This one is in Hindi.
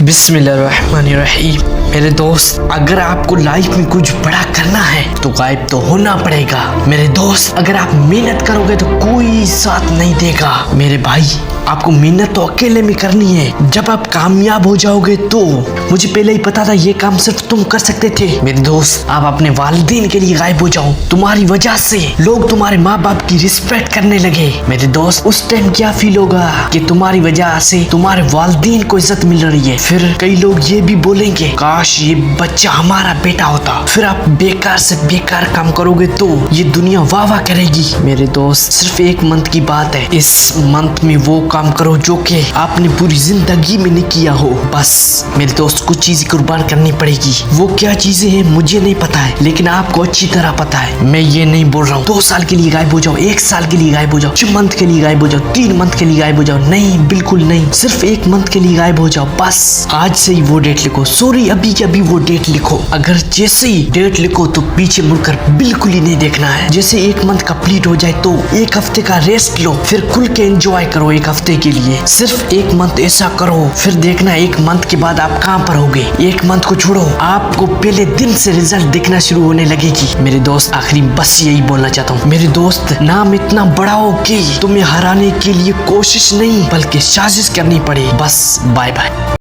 बिस्मिल्लाहिर्रहमानिर्रहीम। मेरे दोस्त, अगर आपको लाइफ में कुछ बड़ा करना है तो गायब तो होना पड़ेगा। मेरे दोस्त, अगर आप मेहनत करोगे तो कोई साथ नहीं देगा। मेरे भाई, आपको मेहनत तो अकेले में करनी है। जब आप कामयाब हो जाओगे तो मुझे पहले ही पता था ये काम सिर्फ तुम कर सकते थे। मेरे दोस्त, आप अपने वालिदैन के लिए गायब हो जाओ। तुम्हारी वजह से लोग तुम्हारे माँ बाप की रिस्पेक्ट करने लगे। मेरे दोस्त, उस टाइम क्या फील होगा कि तुम्हारी वजह से तुम्हारे वालिदैन को इज्जत मिल रही है। फिर कई लोग ये भी बोलेंगे काश ये बच्चा हमारा बेटा होता। फिर आप बेकार से बेकार काम करोगे तो ये दुनिया वाह वाह करेगी। मेरे दोस्त, सिर्फ एक मंथ की बात है। इस मंथ में वो काम करो जो कि आपने पूरी जिंदगी में नहीं किया हो। बस मेरे दोस्त, कुछ चीजें कुर्बान करनी पड़ेगी। वो क्या चीजें हैं मुझे नहीं पता है, लेकिन आपको अच्छी तरह पता है। मैं ये नहीं बोल रहा हूँ 2 साल के लिए गायब हो जाओ, 1 साल के लिए गायब हो जाओ, 6 मंथ के लिए गायब हो जाओ, 3 मंथ के लिए गायब हो जाओ। नहीं, बिल्कुल नहीं, सिर्फ 1 मंथ के लिए गायब हो जाओ। बस आज से ही वो डेट लिखो। सॉरी, अभी के अभी वो डेट लिखो। अगर जैसे ही डेट लिखो तो पीछे मुड़कर बिल्कुल ही नहीं देखना है। जैसे 1 मंथ कंप्लीट हो जाए तो 1 हफ्ते का रेस्ट लो, फिर खुल के एंजॉय करो 1 हफ्ते के लिए। सिर्फ 1 मंथ ऐसा करो, फिर देखना 1 मंथ के बाद आप कहाँ पर होगे। 1 मंथ को छोड़ो, आपको पहले दिन से रिजल्ट दिखना शुरू होने लगेगी। मेरे दोस्त, आखिरी बस यही बोलना चाहता हूँ। मेरे दोस्त, नाम इतना बड़ा हो कि तुम्हें हराने के लिए कोशिश नहीं बल्कि साजिश करनी पड़े। बस बाय बाय।